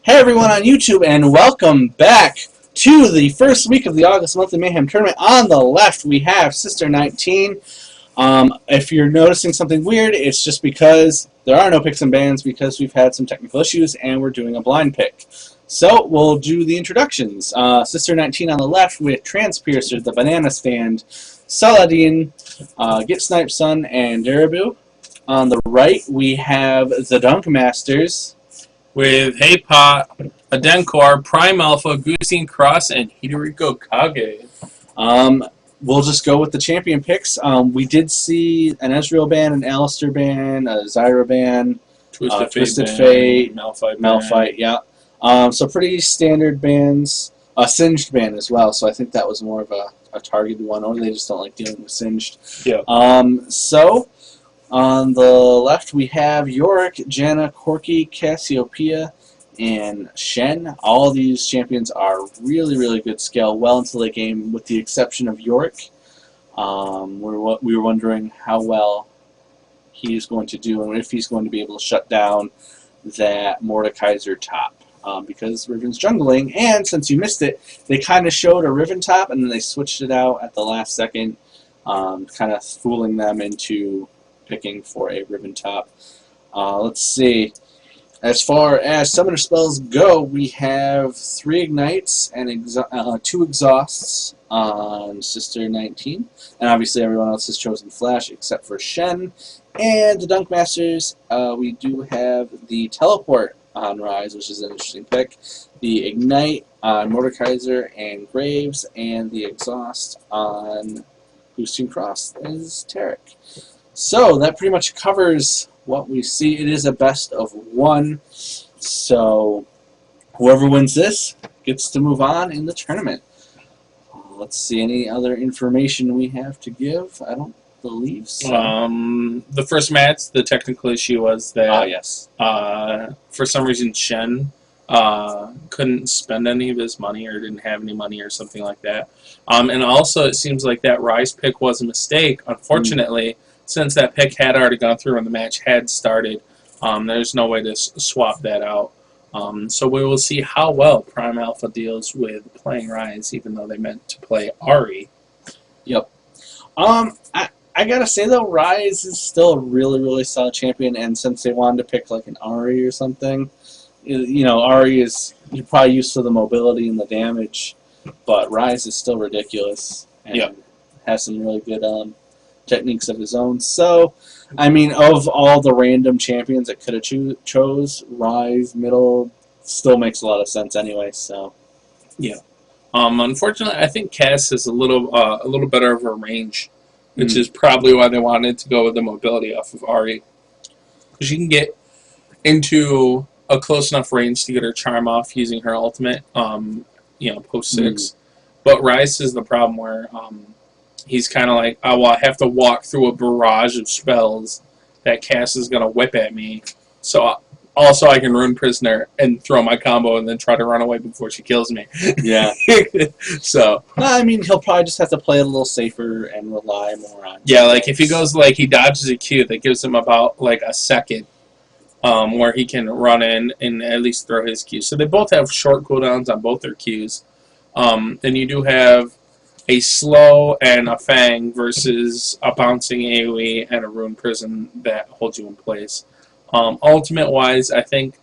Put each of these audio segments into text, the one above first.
Hey everyone on YouTube, and welcome back to the first week of the August Monthly Mayhem Tournament. On the left, we have Sistar19. If you're noticing something weird, it's just because there are no picks and bans because we've had some technical issues and we're doing a blind pick. So, we'll do the introductions. Sistar19 on the left with Transpiercer, the Banana Stand, Saladin, Get Snipe Sun, and Darabu. On the right, we have TheDunkMasters, with Hey Pot, Adenkor, Prime Alpha, Goosine Cross, and Hidoriko Kage. We'll just go with the champion picks. We did see an Ezreal ban, an Alistair ban, a Zyra ban, Twisted Fate, Malphite, yeah. So pretty standard bans. A Singed ban as well, so I think that was more of a targeted one, or they just don't like dealing with Singed. Yeah. So, on the left, we have Yorick, Janna, Corki, Cassiopeia, and Shen. All these champions are really, really good scale, well into the game, with the exception of Yorick. We were wondering how well he is going to do, and if he's going to be able to shut down that Mordekaiser top. Because Riven's jungling, and since you missed it, they kind of showed a Riven top, and then they switched it out at the last second, kind of fooling them into picking for a Riven top. Let's see. As far as summoner spells go, we have 3 Ignites and 2 Exhausts on Sistar19. And obviously everyone else has chosen Flash except for Shen. And the TheDunkMasters, we do have the Teleport on Rise, which is an interesting pick. The Ignite on Mordekaiser and Graves, and the Exhaust on Boosting Cross is Tarek. So that pretty much covers what we see. It is a best of 1. So whoever wins this gets to move on in the tournament. Let's see, any other information we have to give? I don't believe so. The first match, the technical issue was that yes. For some reason Shen couldn't spend any of his money or didn't have any money or something like that. And also it seems like that Rise pick was a mistake. Unfortunately, since that pick had already gone through and the match had started, there's no way to swap that out. So we will see how well Prime Alpha deals with playing Rise, even though they meant to play Ahri. Yep. I gotta say though, Rise is still a really, really solid champion, and since they wanted to pick like an Ahri or something, you know, Ahri is, you're probably used to the mobility and the damage, but Rise is still ridiculous and has some really good techniques of his own. So, I mean, of all the random champions that could have chose, Rise middle still makes a lot of sense anyway. So, yeah. Unfortunately, I think Cass is a little better of a range, which is probably why they wanted to go with the mobility off of Ahri, because you can get into a close enough range to get her charm off using her ultimate. You know, post 6. But Rise is the problem where he's kind of like, oh, well, I have to walk through a barrage of spells that Cass is going to whip at me. So also I can Rune Prisoner and throw my combo and then try to run away before she kills me. Yeah. So. I mean, he'll probably just have to play it a little safer and rely more on... Yeah, like if he goes, like, he dodges a Q, that gives him about, like, a second where he can run in and at least throw his Q. So they both have short cooldowns on both their Qs. And you do have a slow and a Fang versus a bouncing AoE and a Rune Prison that holds you in place. Ultimate-wise, I think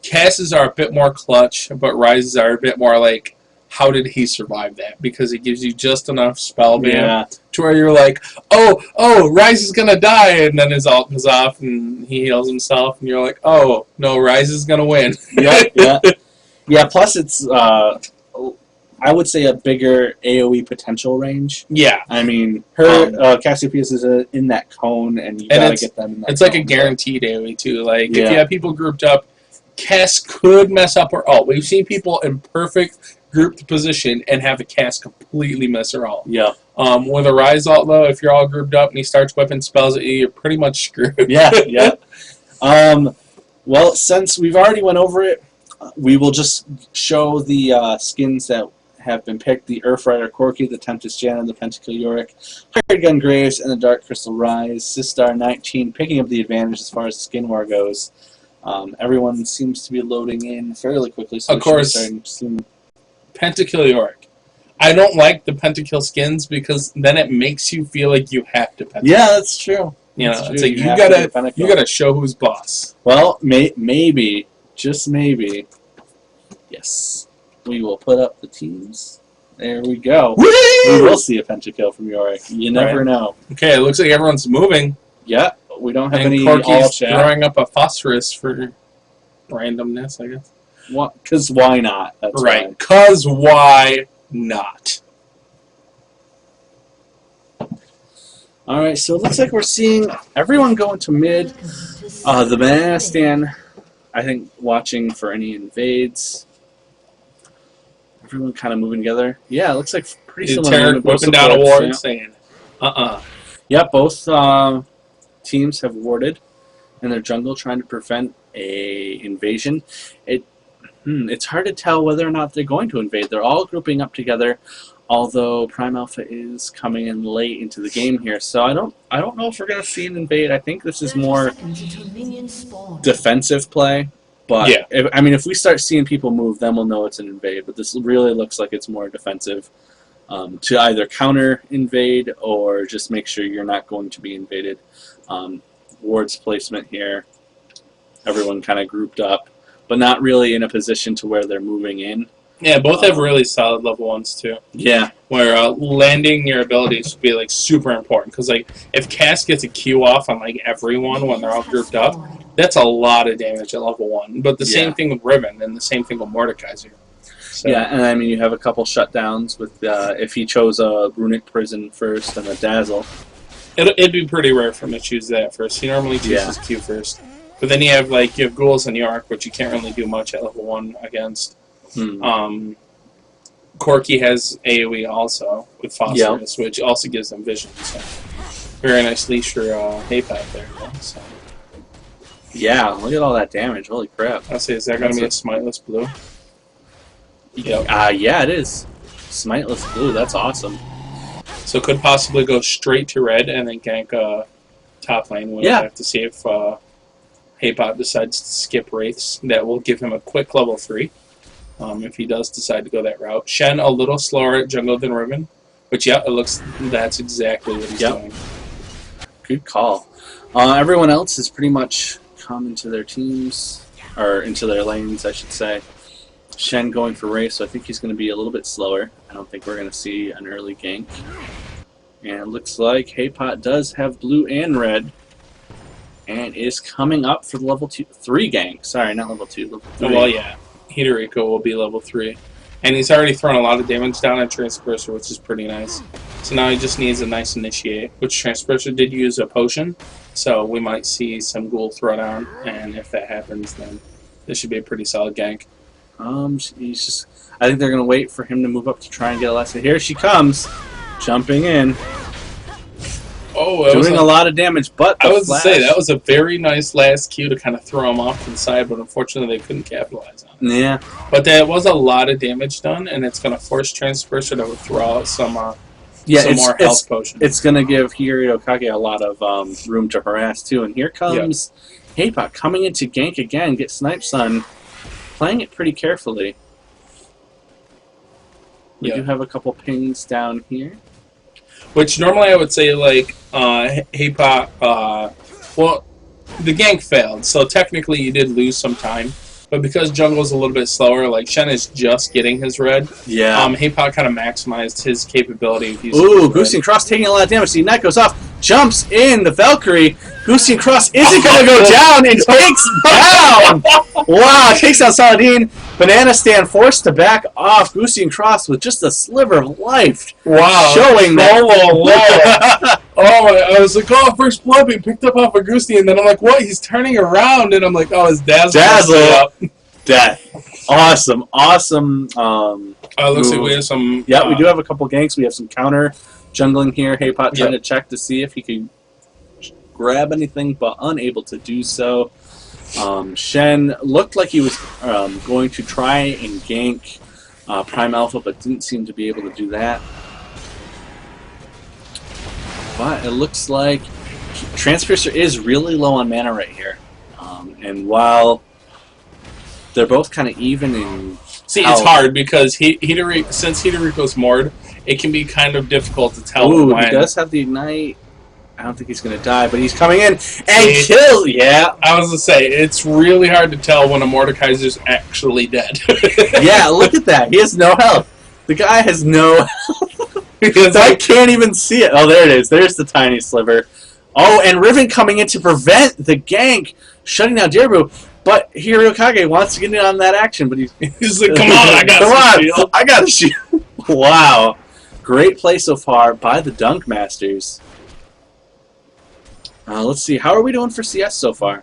Casses are a bit more clutch, but Rises are a bit more like, how did he survive that? Because it gives you just enough spell ban to where you're like, oh, Rise is going to die, and then his ult goes off and he heals himself, and you're like, oh, no, Rise is going to win. Yeah, plus it's... I would say a bigger AoE potential range. Yeah. I mean, her Cassiopeia is in that cone, and you gotta get them in that It's cone. like a guaranteed AoE, too. Like, if you have people grouped up, Cass could mess up her ult. We've seen people in perfect grouped position and have a Cass completely mess her ult. Yeah. With a Rise ult, though, if you're all grouped up and he starts whipping spells at you, you're pretty much screwed. Yeah. Well, since we've already went over it, we will just show the skins that have been picked: the Earthrider Corki, the Tempest Janna, the Pentakill Yorick, Hired Gun Graves, and the Dark Crystal Rise. Sistar19 picking up the advantage as far as skin war goes. Everyone seems to be loading in fairly quickly, so Of course. Pentakill Yorick. I don't like the Pentakill skins because then it makes you feel like you have to Pentakill. Yeah, that's true. You know, That's it's true. like have to get Pentakill. you gotta show who's boss. Well, maybe, just maybe, yes, we will put up the teams. There we go. Whee! We will see a Pentakill from Yorick. You never know. Okay, it looks like everyone's moving. Yeah, we don't have And any all Corky's chat. throwing up a phosphorus for randomness, I guess. Because why not? That's Right. why. Because why not? All right, so it looks like we're seeing everyone go into mid. The banana stand, I think, watching for any invades. Everyone kind of moving together. Yeah, it looks like pretty similar. Tarek whipping down a ward saying, Yeah, both teams have warded in their jungle trying to prevent a invasion. It's hard to tell whether or not they're going to invade. They're all grouping up together, although Prime Alpha is coming in late into the game here. So I don't know if we're going to see an invade. I think this is more defensive play. But yeah. if we start seeing people move, then we'll know it's an invade. But this really looks like it's more defensive to either counter invade or just make sure you're not going to be invaded. Ward's placement here. Everyone kind of grouped up, but not really in a position to where they're moving in. Yeah, both have really solid level 1s too. Yeah. Where landing your abilities would be like super important. Because like if Cass gets a Q off on like everyone when they're all grouped up, that's a lot of damage at level 1. But the same thing with Riven and the same thing with Mordekaiser. So. Yeah, and you have a couple shutdowns with if he chose a Runic Prison first and a Dazzle. It'd be pretty rare for him to choose that first. He normally chooses Q first. But then you have Ghouls and York, which you can't really do much at level 1 against. Corky has AoE also with Phosphorus, which also gives them vision. So very nice leash for Haypat there. So. Yeah, look at all that damage. Holy crap. I'll say, is that going to be a Smiteless Blue? Yep. Yeah, it is. Smiteless Blue, that's awesome. So could possibly go straight to red and then gank top lane. We'll have to see if Haypat decides to skip Wraiths. That will give him a quick level 3. If he does decide to go that route. Shen a little slower at jungle than Riven. But yeah, it looks that's exactly what he's doing. Good call. Everyone else has pretty much come into their teams, or into their lanes, I should say. Shen going for Wraith, so I think he's going to be a little bit slower. I don't think we're going to see an early gank. And it looks like Haypat does have blue and red. And is coming up for the level 3 gank. Sorry, not level 2, level 3. Well, yeah. Hidoriko will be level 3. And he's already thrown a lot of damage down on Transpercer, which is pretty nice. So now he just needs a nice initiate, which Transpercer did use a potion. So we might see some Ghoul throw down, and if that happens, then this should be a pretty solid gank. I think they're going to wait for him to move up to try and get a last hit. Here she comes, jumping in. Oh, doing a lot of damage, but I was to say, that was a very nice last Q to kind of throw him off to the side, but unfortunately they couldn't capitalize on it. Yeah. But that was a lot of damage done, and it's going to force Transpercer to throw out some more health potions. It's going to give Hirokage a lot of room to harass, too. And here comes Haypat coming in to gank again, get Snipe Sun, playing it pretty carefully. We do have a couple pings down here. Which normally I would say, like, Haypat, well, the gank failed, so technically you did lose some time. But because jungle's a little bit slower, like, Shen is just getting his red. Yeah. Haypat kind of maximized his capability of using Ooh, Goosey Cross taking a lot of damage. The Ignite goes off, jumps in, the Valkyrie. Goosey Cross isn't going to go down and takes down! Wow, takes out Saladin. Banana Stand forced to back off. Goosey Cross with just a sliver of life. Wow. Showing that. I was like, first blood being picked up off of Goosey, and then I'm like, what? He's turning around, and I'm like, his Dazzle. Death. Awesome. Looks like we have some... Yeah, we do have a couple ganks. We have some counter jungling here. Haypat trying to check to see if he can grab anything, but unable to do so. Shen looked like he was going to try and gank Prime Alpha, but didn't seem to be able to do that. But it looks like Transpercer is really low on mana right here. And while they're both kind of even in... See, it's hard because since Hidoriko's moored, it can be kind of difficult to tell when. He does have the Ignite. I don't think he's going to die, but he's coming in and kill. Yeah. I was going to say, it's really hard to tell when a Mordekaiser's actually dead. Yeah, look at that. He has no health. The guy has no health. I can't even see it. Oh, there it is. There's the tiny sliver. Oh, and Riven coming in to prevent the gank, shutting down Diribu. But Hirokage wants to get in on that action, but he's like, come on, I got a shield. I got a shield. Wow. Great play so far by the DunkMasters. Let's see. How are we doing for CS so far?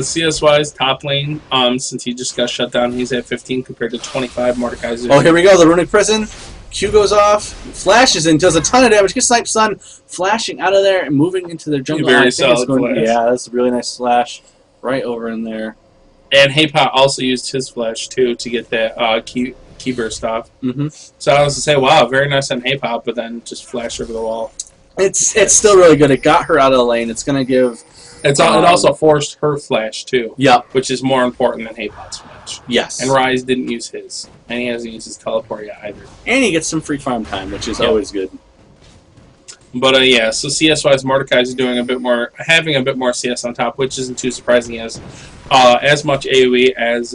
CS-wise, top lane, since he just got shut down, he's at 15 compared to 25 Mordekaiser. Oh, here we go. The Runic Prison. Q goes off, flashes in, does a ton of damage, gets Snipe Sun, flashing out of there and moving into their jungle. Very solid flash. Yeah, that's a really nice flash right over in there. And Haypot also used his flash, too, to get that key burst off. Mm-hmm. So I was to say, wow, very nice on Haypot, but then just flash over the wall. It's still really good. It got her out of the lane. It's going to give... It also forced her flash, too. Yep. Which is more important than Haypot's flash. Yes. And Ryze didn't use his. And he hasn't used his teleport yet either. And he gets some free farm time, which is always good. But yeah, so CS-wise, Mordekaiser is doing having a bit more CS on top, which isn't too surprising. He has as much AoE as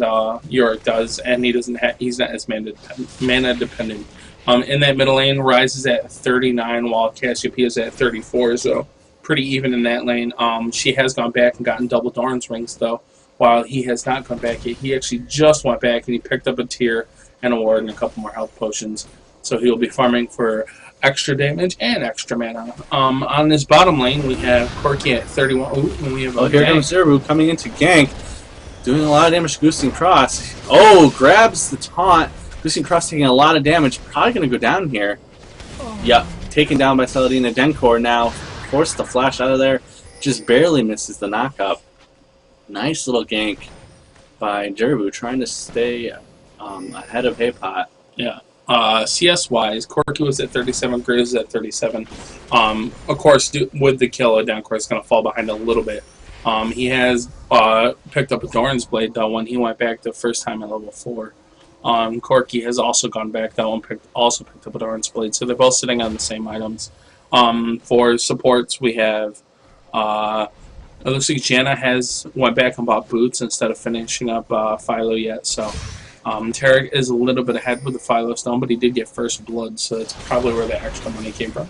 Yorick does, and he's not as mana dependent. In that middle lane, Ryze is at 39, while Cassiopeia is at 34, so pretty even in that lane. She has gone back and gotten double Doran's rings, though, while he has not gone back yet. He actually just went back, and he picked up a tier and a ward and a couple more health potions, so he'll be farming for extra damage and extra mana. On this bottom lane, we have Corki at 31. Ooh, and we have here comes Zerbu coming into gank, doing a lot of damage to Goosing Cross. Oh, grabs the taunt. Goosing Cross taking a lot of damage. Probably going to go down here. Yep, taken down by Saladin. Denkor now forced the flash out of there. Just barely misses the knockup. Nice little gank by Zerbu, trying to stay ahead of Haypot. Yeah. CS-wise, Corki was at 37, Graves at 37. Of course, with the kill, Denkor is going to fall behind a little bit. He has picked up a Doran's Blade, though, when he went back the first time at level 4. Corki has also gone back, though, and also picked up a Doran's Blade, so they're both sitting on the same items. For supports, we have... it looks like Janna went back and bought boots instead of finishing up Philo yet, so... Tarek is a little bit ahead with the Philo Stone, but he did get first blood, so that's probably where the extra money came from.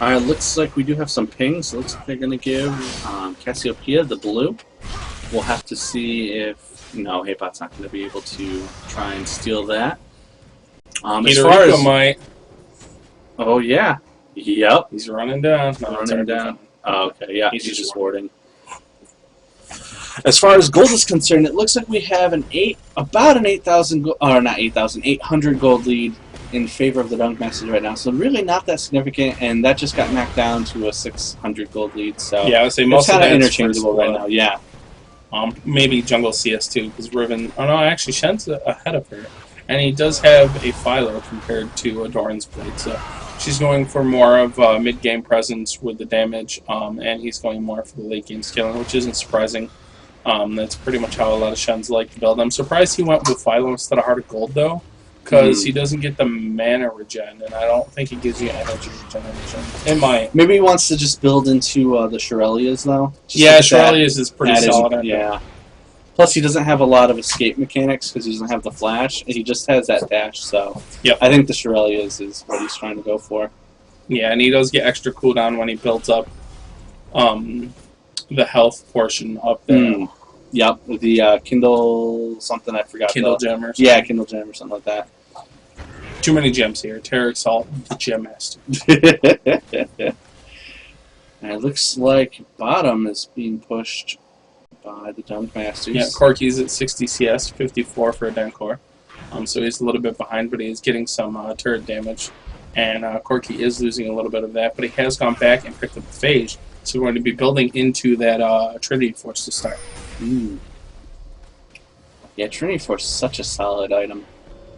Alright, looks like we do have some pings. So looks like they're going to give Cassiopeia the blue. We'll have to see if, Haypot's not going to be able to try and steal that. As far as... might. Oh, yeah. Yep. He's running down. Running down. Oh, okay, yeah, he's just warding. As far as gold is concerned, it looks like we have about an 800 gold lead in favor of the DunkMasters right now. So really not that significant, and that just got knocked down to a 600 gold lead. So yeah, I would say most of that's that's interchangeable right now. Yeah. Maybe Jungle CS too, because Riven. Oh no, actually Shen's ahead of her, and he does have a Philo compared to a Doran's Blade. So she's going for more of mid-game presence with the damage, and he's going more for the late-game scaling, which isn't surprising. That's pretty much how a lot of Shens like to build. I'm surprised he went with Philo instead of Heart of Gold, though, because he doesn't get the mana regen, and I don't think it gives you energy regeneration. It might. Maybe he wants to just build into the Shurelya's, though. Yeah, Shurelya's is pretty solid. Yeah. Plus, he doesn't have a lot of escape mechanics because he doesn't have the flash. He just has that dash, so yep. I think the Shurelya's is what he's trying to go for. Yeah, and he does get extra cooldown when he builds up the health portion up there. Yep, the Kindle something, I forgot. Kindle Gem or something. Yeah, Kindle Gem or something like that. Too many gems here. Tarek Salt, the Gem Master. And it looks like bottom is being pushed by the DunkMasters. Yeah, Corki's at 60 CS, 54 for a Denkor. So he's a little bit behind, but he's getting some turret damage. And Corki is losing a little bit of that, but he has gone back and picked up the Phage. So we're going to be building into that Trinity Force to start. Yeah, Trinity Force is such a solid item.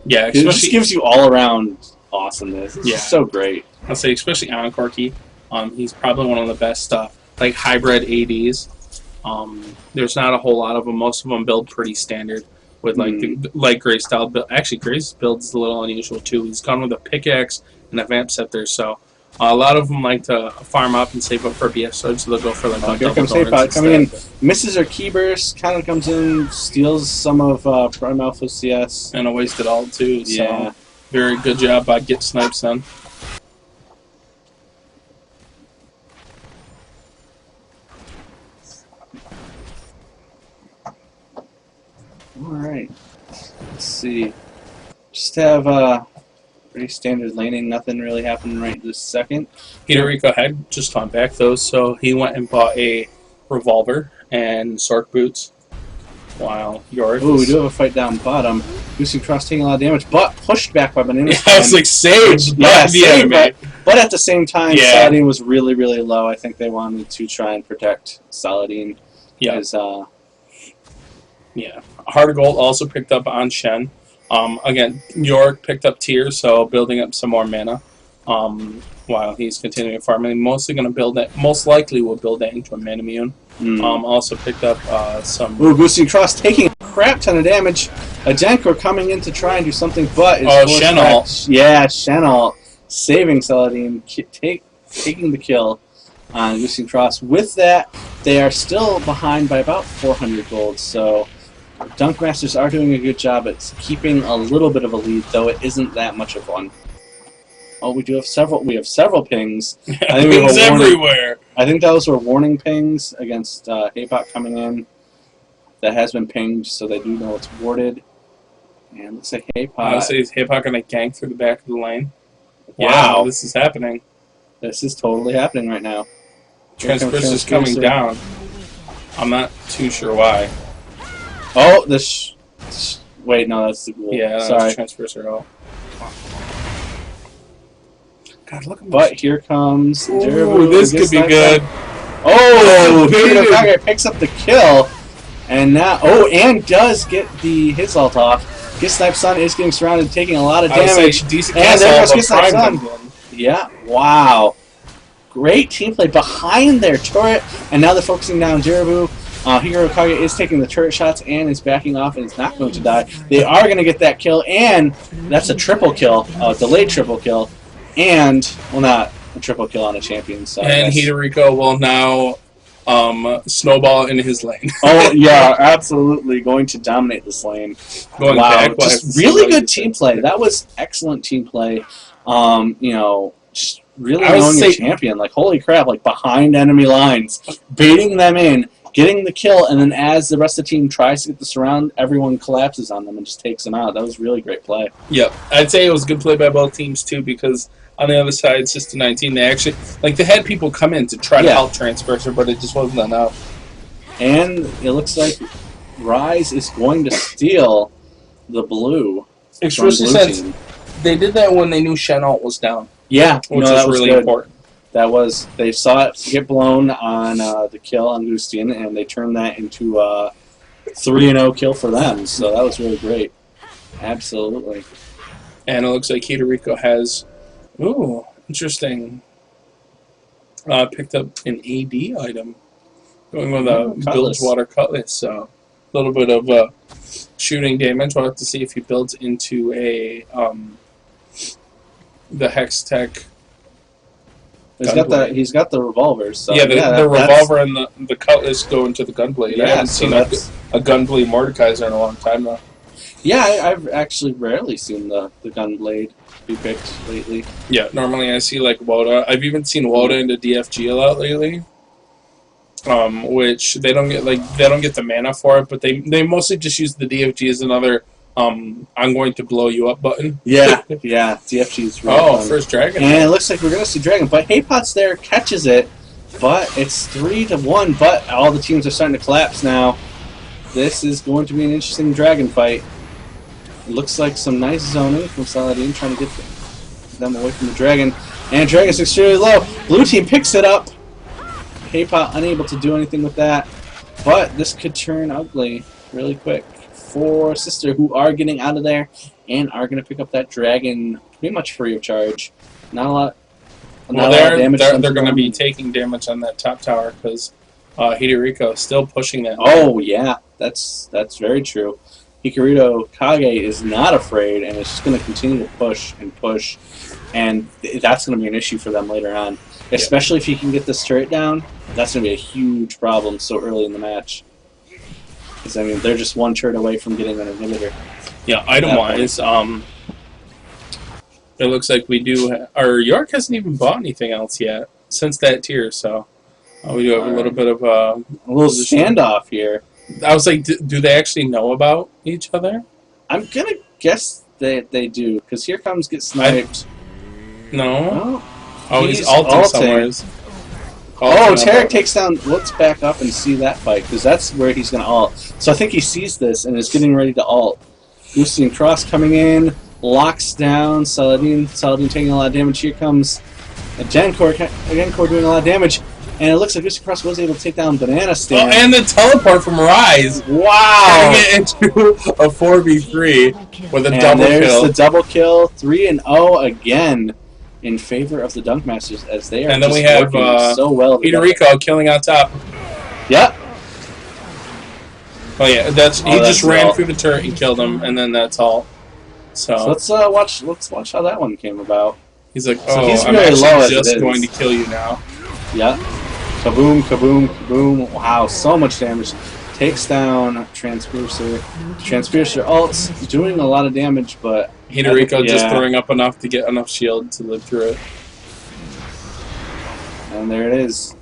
Yeah, it just gives you all around awesomeness. It's just so great. I'll say, especially on Corki, he's probably one of the best hybrid ADs. There's not a whole lot of them. Most of them build pretty standard with like Gray's style build. Actually, Gray's build is a little unusual too. He's gone with a pickaxe and a vamp scepter, so a lot of them like to farm up and save up for BF sword, so they'll go for like a here double comes Haypot coming in, misses her key burst, kind of comes in, steals some of Prime Alpha CS. And a wasted ult too, so Yeah. very good job by Get Snipes then. Alright, let's see. Just have pretty standard laning, nothing really happening right this second. Hidoriko had just gone back though, so he went and bought a revolver and Sork boots. While Yorick Oh, we do have a fight down bottom. Lucy Cross taking a lot of damage, but pushed back by Banana. I was like, saved by Yeah, the saved, enemy. but at the same time, Yeah. Saladin was really, really low. I think they wanted to try and protect Saladin. Yeah. As, Yeah. Heart of Gold also picked up on Shen. Again, York picked up tier, so building up some more mana. While he's continuing farming, mostly going to build that. Most likely, will build that into a mana immune. Also picked up some. Ooh, Lucy Cross taking a crap ton of damage. A Jankor coming in to try and do something, but is forced Shen back. ult. Yeah, Shen ult. Saving Saladin, taking the kill on Lucy Cross. With that, they are still behind by about 400 gold. So. DunkMasters are doing a good job at keeping a little bit of a lead, though it isn't that much of one. Oh, we have several pings. I think we have Pings a warning. everywhere. I think those were warning pings against Haypot coming in. That has been pinged, so they do know it's warded. And looks like Haypot. Honestly, is Haypot going to gank through the back of the lane? Wow. Yeah, this is happening. This is totally happening right now. Transverse is coming down. I'm not too sure why. Oh, wait, no, that's the ghoul. Yeah, sorry. Transverse are all. God, look at But here comes Ooh, Jirabu. this could be good. Oh, Baited. Hidoriko picks up the kill. And now, and does get his ult off. Get Snipe Sun is getting surrounded, taking a lot of damage. Decent And there goes castle, Get Snipe Prime Sun. comes in. Yeah, wow. Great team play behind their turret. And now they're focusing down Jirabu. Hidoriko is taking the turret shots and is backing off and is not going to die. They are going to get that kill, and that's a triple kill, delayed triple kill, and, well, not a triple kill on a champion. So And Hidoriko will now snowball in his lane. Oh, yeah, absolutely. Going to dominate this lane. Going Wow, back, just really good team play. That was excellent team play. Just really knowing your champion. Like, holy crap, like, behind enemy lines, baiting them in, getting the kill, and then as the rest of the team tries to get the surround, everyone collapses on them and just takes them out. That was really great play. Yep, I'd say it was good play by both teams too, because on the other side, Sistar19, they actually they had people come in to try to help Transverser, but it just wasn't enough. And it looks like Rise is going to steal the blue. Especially since they did that when they knew Shen ult was down. Yeah, which is really important. They saw it get blown on the kill on Lucian, and they turned that into a 3-0 kill for them. So that was really great. Absolutely. And it looks like Hidoriko has, interesting, picked up an AD item. Going with a Bilgewater Cutlass, so a little bit of shooting damage. We'll have to see if he builds into a the Hex Tech. He's got the revolvers. So yeah, the revolver and the Cutlass go into the Gunblade. I haven't seen a Gunblade Mordekaiser in a long time though. Yeah, I've actually rarely seen the Gunblade be picked lately. Yeah, normally I see like Woda. I've even seen Woda into DFG a lot lately. Which they don't get the mana for it, but they mostly just use the DFG as another I'm going to blow you up button. Yeah, DFG is really fun. First dragon. And it looks like we're gonna see dragon, but Haypot's there, catches it, but it's 3-1. But all the teams are starting to collapse now. This is going to be an interesting dragon fight. It looks like some nice zoning from Saladin trying to get them away from the dragon, and dragon's extremely low. Blue team picks it up. Haypot unable to do anything with that, but this could turn ugly really quick for Sister, who are getting out of there and are going to pick up that dragon pretty much free of charge. Not a lot. Well, they're going to be taking damage on that top tower because Hidoriko still pushing that. Oh yeah, that's very true. Hikaruto Kage is not afraid, and it's just going to continue to push and push, and that's going to be an issue for them later on. Especially if he can get this turret down, that's going to be a huge problem so early in the match. Because I mean, they're just one turret away from getting an inhibitor. Yeah, item-wise, it looks like we do. Our York hasn't even bought anything else yet since that tier, so we do have a little bit of a little standoff here. I was like, do they actually know about each other? I'm gonna guess that they do, because here comes Get Sniped. No. Oh, he's ulting somewhere. Oh, Tarek takes down. Let's back up and see that fight, because that's where he's gonna ult. So I think he sees this and is getting ready to ult. Goosey and Cross coming in, locks down Saladin. Saladin taking a lot of damage. Here comes a Genkor doing a lot of damage. And it looks like Goosey Cross was able to take down Banana Stand. Oh, and the teleport from Rise. Wow! Turning it into a 4v3 with a double kill. There's the double kill. 3-0 again in favor of the Dunkmasters, as they are and then we have so well. Hidoriko killing on top. Yep. Oh yeah, he just ran through the turret and killed him, and then that's all. So let's watch how that one came about. He's like, so he's I'm really actually just going to kill you now. Yep. Kaboom, kaboom, kaboom. Wow, so much damage. Takes down Transpiercer. Transpiercer ults, doing a lot of damage, but Hidoriko just throwing up enough to get enough shield to live through it. And there it is.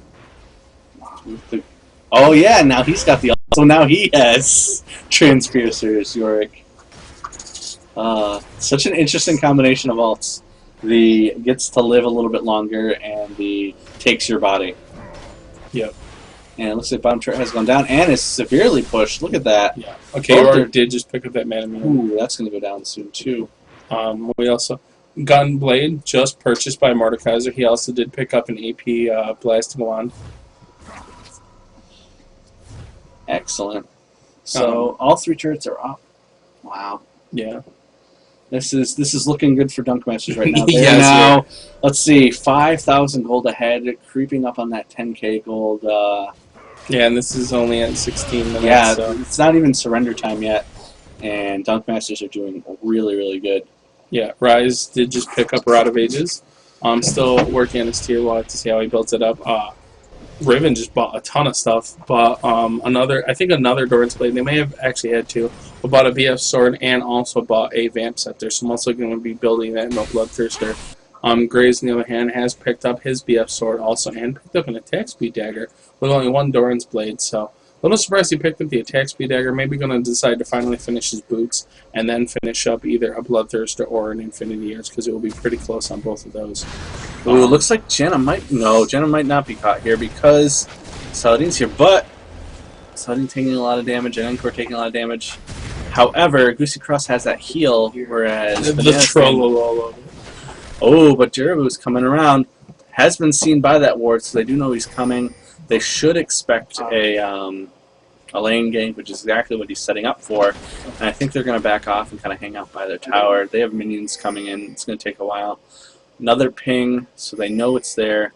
Oh yeah, now he's got the ult. So now he has Transpiercers, Yorick. Such an interesting combination of ults. The gets to live a little bit longer, and the takes your body. Yep. And it looks like bottom turret has gone down and is severely pushed. Look at that. Yeah. Okay, Yorick did just pick up that mana. Ooh, that's going to go down soon too. We also Gunblade just purchased by Mordekaiser. He also did pick up an AP Blasting Wand. Excellent. So all three turrets are up. Wow. Yeah. This is looking good for Dunkmasters right now. Yes, now, let's see, 5,000 gold ahead, creeping up on that 10k gold. Yeah, and this is only at 16 minutes. Yeah, so. It's not even surrender time yet, and Dunkmasters are doing really, really good. Yeah, Rise did just pick up Rod of Ages. I'm still working on his tier. We'll have to see how he builds it up. Riven just bought a ton of stuff, but I think another Doran's Blade. They may have actually had two. But bought a BF Sword and also bought a Vamp Scepter. So I'm also going to be building that No Bloodthirster. Graves, on the other hand, has picked up his BF Sword also and picked up an Attack Speed Dagger with only one Doran's Blade. So a little surprised he picked up the Attack Speed Dagger. Maybe going to decide to finally finish his boots and then finish up either a Bloodthirster or an Infinity Edge, because it will be pretty close on both of those. Ooh, looks like Jenna might not be caught here because Saladin's here, but Saladin taking a lot of damage and Encore taking a lot of damage. However, Goosey Cross has that heal, whereas the troll. Oh, but Jirabu's coming around. Has been seen by that ward, so they do know he's coming. They should expect a lane gank, which is exactly what he's setting up for. And I think they're going to back off and kind of hang out by their tower. They have minions coming in. It's going to take a while. Another ping, so they know it's there.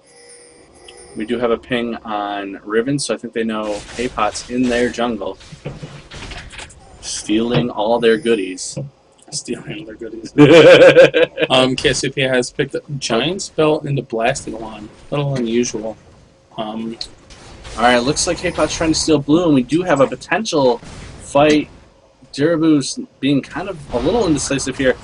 We do have a ping on Riven, so I think they know Haypot's in their jungle. Stealing all their goodies. Stealing their goodies. Cassiopeia has picked up Giant Spell into Blasting Wand. A little unusual. Alright, looks like Haypot's trying to steal blue, and we do have a potential fight. Dirabu's being kind of a little indecisive here.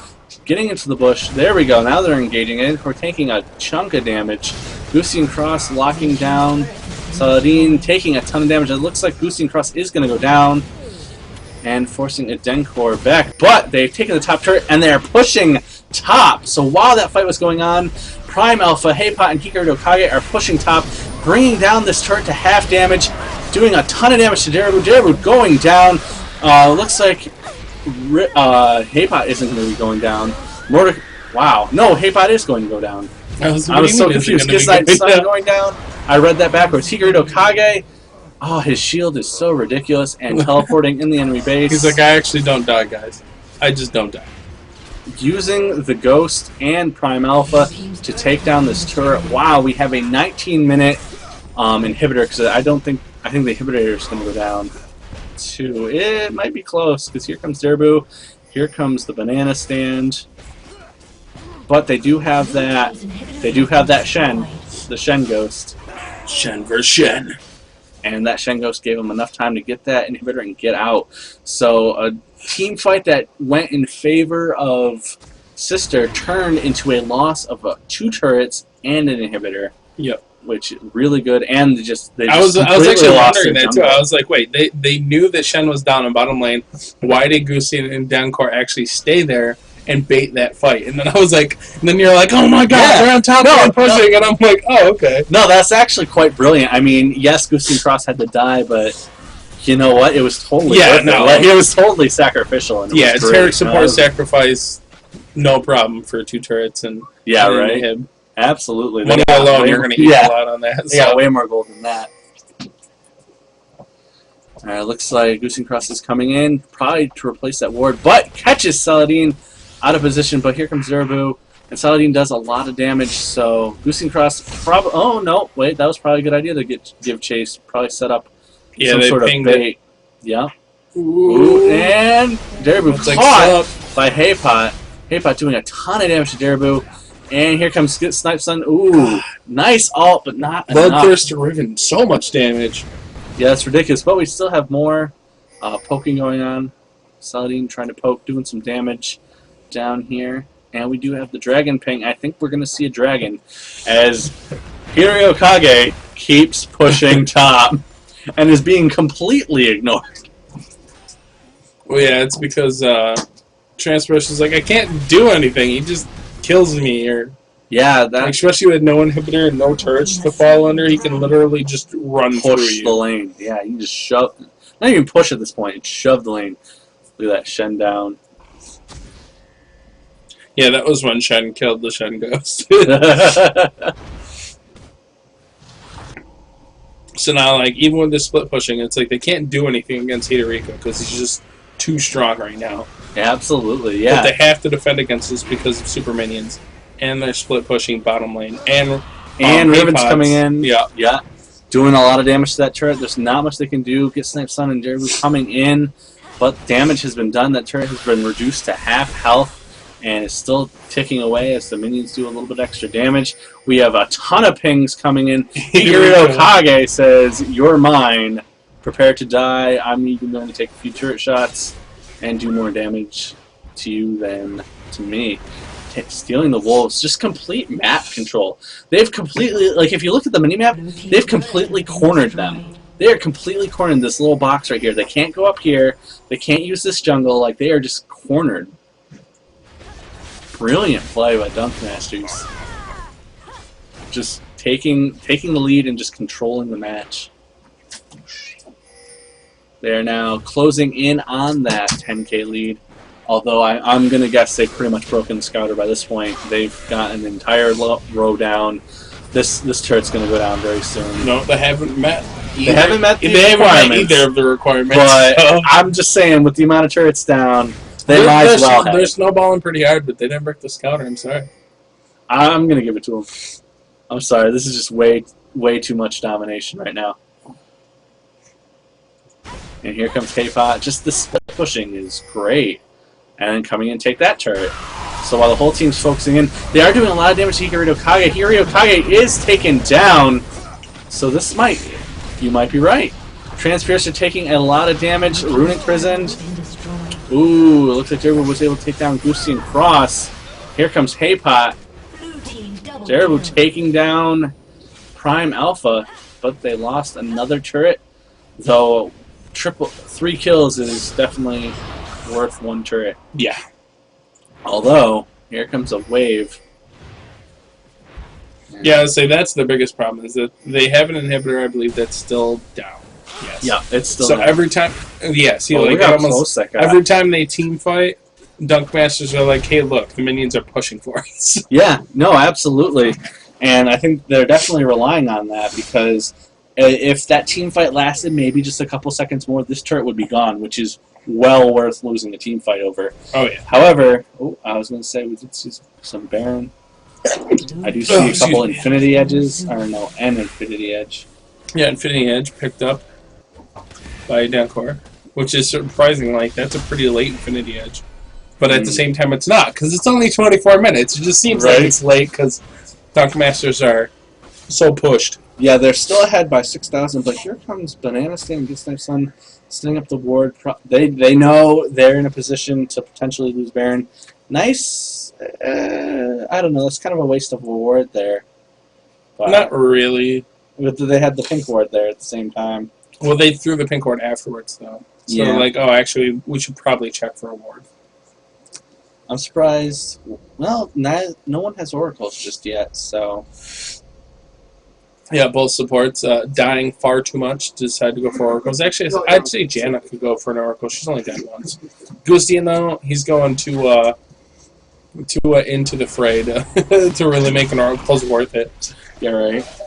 Getting into the bush. There we go. Now they're engaging it. We're taking a chunk of damage. Goosey and Cross locking down. Saladin taking a ton of damage. It looks like Goosey and Cross is going to go down. And forcing a Denkor back. But they've taken the top turret and they're pushing top. So while that fight was going on, Prime Alpha, Haypot, and Hikaruto Kage are pushing top, bringing down this turret to half damage, doing a ton of damage to Dirabu. Dirabu going down. Looks like Haypot isn't going to be going down. Wow. No, Haypot is going to go down. I was so confused. Giznide's going down. I read that backwards. Hikaruto Kage. Oh, his shield is so ridiculous and teleporting in the enemy base. He's like, I actually don't die, guys. I just don't die. Using the Ghost and Prime Alpha to take down this turret. Wow, we have a 19-minute inhibitor, because I don't think I think the inhibitor is going to go down too. It might be close because here comes Derbu. Here comes the banana stand. But they do have that. They do have that Shen, the Shen Ghost. Shen versus Shen. And that Shen Ghost gave them enough time to get that inhibitor and get out. So a team fight that went in favor of Sistar turned into a loss of 2 turrets and an inhibitor. Yep. Which really good, and they I was actually wondering that too. jungle. I was like, wait, they knew that Shen was down in bottom lane. Why did Gucci and Downcore actually stay there and bait that fight? And then I was like, and then you're like, oh my god, Yeah. they're on top and pushing, and I'm like, oh okay. No, that's actually quite brilliant. I mean, yes, Gucci and Cross had to die, but you know what? It was totally worth it. Like, it was totally sacrificial. And it was turret support sacrifice, no problem for 2 turrets and right. Him. Absolutely. One alone, you're going to eat a lot on that. They got way more gold than that. Looks like Goose and Cross is coming in, probably to replace that ward, but catches Saladin out of position. But here comes Zerbu, and Saladin does a lot of damage. So Goose and Cross probably. Oh no! Wait, that was probably a good idea to give chase. Probably set up some sort of bait. Yeah. Ooh, and Zerbu caught by Haypot. Haypot doing a ton of damage to Zerbu. And here comes Snipe Sun. Ooh, nice ult, but not enough. Bloodthirster Riven, so much damage. Yeah, that's ridiculous. But we still have more poking going on. Saladin trying to poke, doing some damage down here. And we do have the dragon ping. I think we're going to see a dragon as Hiryokage keeps pushing top and is being completely ignored. Well, yeah, it's because Transperson is like, I can't do anything. He just kills me. Or yeah, that especially with no inhibitor and no turrets to fall under, he can literally just run through push you. the lane. Yeah, you can just shove. Not even push at this point. Shove the lane. Look at that Shen down. Yeah, that was when Shen killed the Shen Ghost. So now, like, even with the split pushing, it's like they can't do anything against Hidoriko because he's just too strong right now. Absolutely, yeah. But they have to defend against this because of super minions. And they're split pushing bottom lane. And Riven's coming in. Yeah. Yeah. Doing a lot of damage to that turret. There's not much they can do. Get Snipe Sun and Jeremy coming in. But damage has been done. That turret has been reduced to half health. And is still ticking away as the minions do a little bit extra damage. We have a ton of pings coming in. Hiryokage says, "You're mine. Prepare to die. I'm even going to take a few turret shots and do more damage to you than to me." Stealing the wolves, just complete map control. They've completely, like, if you look at the minimap, they've completely cornered them. They are completely cornered in this little box right here. They can't go up here. They can't use this jungle. Like, they are just cornered. Brilliant play by DunkMasters. Just taking the lead and just controlling the match. They are now closing in on that 10k lead. Although I'm going to guess they've pretty much broken the scouter by this point. They've got an entire row down. This turret's going to go down very soon. No, they haven't met. They haven't met the requirements. requirements. Either of the requirements. But so. I'm just saying, with the amount of turrets down, they might as well have. They're snowballing pretty hard, but they didn't break the scouter. I'm sorry. I'm going to give it to them. I'm sorry. This is just way too much domination right now. And here comes K-Pot. Just the split pushing is great. And then coming in, take that turret. So while the whole team's focusing in, they are doing a lot of damage to Hiryokage. Hiryokage is taken down. So this you might be right. Transpiercer taking a lot of damage. Runic prisoned. Ooh, it looks like Derbu was able to take down Goosey and Cross. Here comes Haypot. Derbu taking down Prime Alpha, but they lost another turret. Though 3 kills is definitely worth 1 turret. Yeah. Although, here comes a wave. Yeah, I'd say that's the biggest problem, is that they have an inhibitor, I believe, that's still down. Yes. Yeah, it's still so down. every time, yeah, see, like, look how close that got. every time they team fight, DunkMasters are like, hey, look, the minions are pushing for us. Yeah, no, absolutely. And I think they're definitely relying on that, because if that team fight lasted maybe just a couple seconds more, this turret would be gone, which is well worth losing a team fight over. Oh, yeah. However, I was going to say we did see some Baron. I do see a couple Infinity Edges. Or no, an Infinity Edge. Yeah, Infinity Edge picked up. by Denkor, which is surprising. Like, that's a pretty late Infinity Edge. But at the same time, it's not, because it's only 24 minutes. It just seems like it's late, because DunkMasters are so pushed. Yeah, they're still ahead by 6,000, but here comes Banana Stain and Gets Knife Sun setting up the ward. They know they're in a position to potentially lose Baron. Nice, I don't know, it's kind of a waste of a ward there. But Not really. But they had the pink ward there at the same time. Well, they threw the pink ward afterwards, though. So, Yeah. like, oh, actually, we should probably check for a ward. I'm surprised. Well, no one has oracles just yet, so. Yeah, both supports dying far too much to decide to go for oracles. Actually, I'd say Janna could go for an oracle. She's only died once. Gustian, though, he's going to into the fray to really make an oracles worth it. Yeah, right.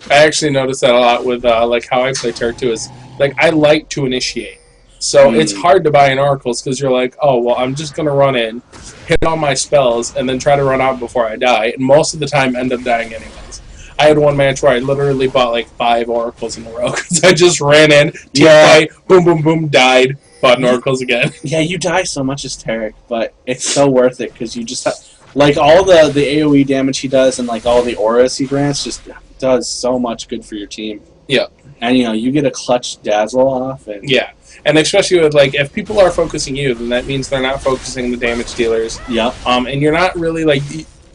I actually noticed that a lot with like how I play Turk too. Is like I like to initiate, so it's hard to buy in oracles because you're like, oh well, I'm just gonna run in, hit all my spells, and then try to run out before I die. And most of the time, end up dying anyways. I had one match where I literally bought like 5 oracles in a row because I just ran in, team fight, boom, boom, boom, died, bought an oracles again. Yeah, you die so much as Tarek, but it's so worth it because you just have, like all the AoE damage he does and like all the auras he grants just does so much good for your team. Yeah. And you get a clutch dazzle off. And yeah. And especially with like if people are focusing you, then that means they're not focusing the damage dealers. Yeah. And you're not really like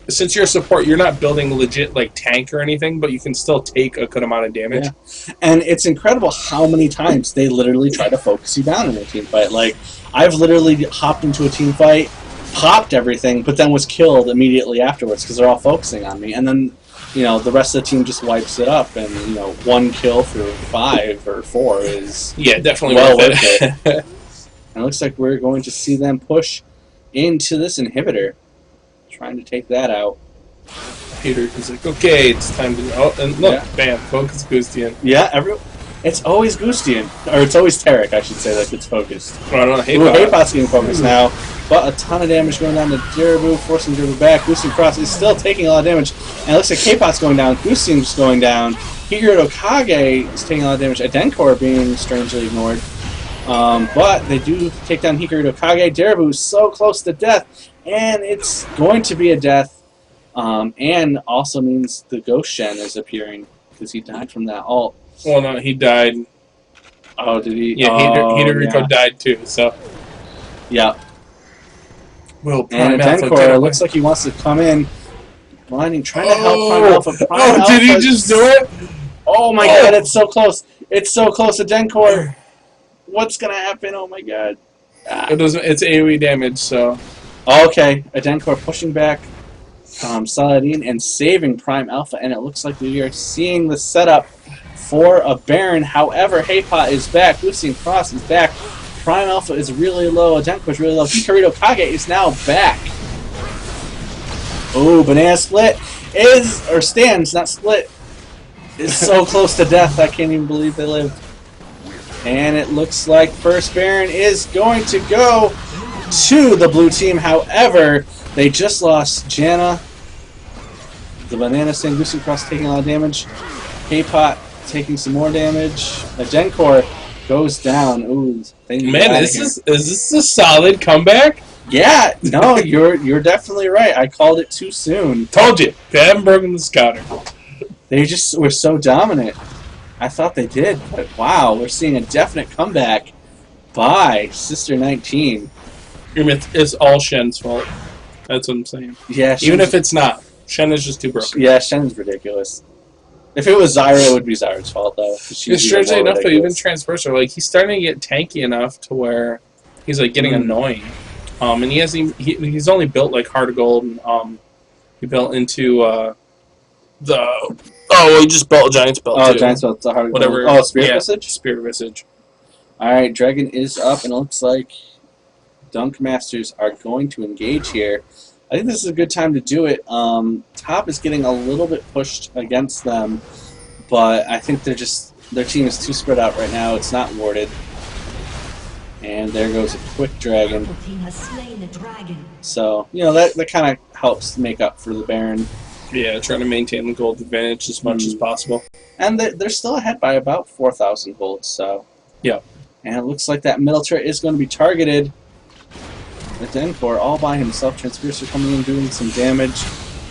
since you're a support, you're not building legit like tank or anything, but you can still take a good amount of damage. Yeah. And it's incredible how many times they literally try to focus you down in a team fight. Like I've literally hopped into a team fight, popped everything, but then was killed immediately afterwards because they're all focusing on me. And then the rest of the team just wipes it up, and 1 kill through 5 or 4 is definitely well worth it. it. And it looks like we're going to see them push into this inhibitor, trying to take that out. Peter is like, okay, it's time to and look, bam, focus Gustian. Yeah, it's always Gustian, or it's always Tarek, I should say, that gets focused. I don't know, Haypot's getting focused now, but a ton of damage going down to Diribu, forcing Diribu back. Gustian Cross is still taking a lot of damage, and it looks like Haypot's going down, Gustian's going down, Higurato Kage is taking a lot of damage, Adenkor being strangely ignored. But they do take down Higurato Kage. Diribu is so close to death, and it's going to be a death, and also means the Ghost Shen is appearing, because he died from that ult. Well, no, he died. Oh, did he? Yeah, Hidoriko died too, so. Yeah. Well, and Denkor looks like he wants to come in, trying to help Prime Alpha. Prime did he just do it? Oh my god, it's so close. It's so close to Denkor. What's going to happen? Oh my god. It's AoE damage, so. Okay, Adenkor pushing back Saladin and saving Prime Alpha, and it looks like we are seeing the setup for a Baron. However, Haypot is back, Lucian Cross is back, Prime Alpha is really low, Adenkor is really low, Hikaruto Kage is now back. Oh, Banana Split stands, not split, is so close to death, I can't even believe they lived. And it looks like first Baron is going to go to the blue team. However, they just lost Janna. The Banana Stain Lucian Cross taking a lot of damage. Haypot taking some more damage. Adenkor goes down. Ooh, man, is this a solid comeback? Yeah, no, you're definitely right. I called it too soon. Told you, they haven't broken the scouter. They just were so dominant. I thought they did, but wow, we're seeing a definite comeback by Sistar19. It's all Shen's fault. That's what I'm saying. Yeah, even if it's not, Shen is just too broken. Yeah, Shen's ridiculous. If it was Zyra, it would be Zyra's fault, though. Strangely enough, though, even Transversal, like he's starting to get tanky enough to where he's like getting annoying. And he's only built like Heart of Gold. And, he built into he just built a Giant's Belt. Oh, Giant's Belt, the Heart of Gold. Oh, Spirit Visage? Spirit Visage. Alright, Dragon is up, and it looks like DunkMasters are going to engage here. I think this is a good time to do it. Top is getting a little bit pushed against them, but I think their team is too spread out right now. It's not warded. And there goes a quick dragon. The team has slain a dragon. So, that kind of helps make up for the Baron. Yeah, trying to maintain the gold advantage as much as possible. And they're still ahead by about 4,000 gold, so Yep. And it looks like that middle turret is going to be targeted. The Denkor all by himself. Transfiercer coming in doing some damage.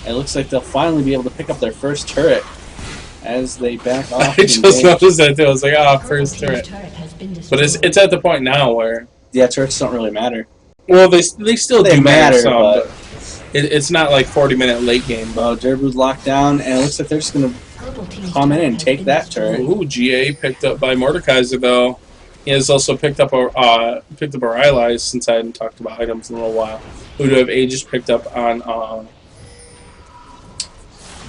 It looks like they'll finally be able to pick up their first turret as they back off. I just noticed that too. I was like, first turret. But it's at the point now where turrets don't really matter. well they still They do matter some, but but it's not like 40-minute late game. well, Derbu's locked down, and it looks like they're just going to come in and take that turret. Ooh, GA picked up by Mordekaiser though. He has also picked up our allies since I hadn't talked about items in a little while. Who do have Aegis picked up on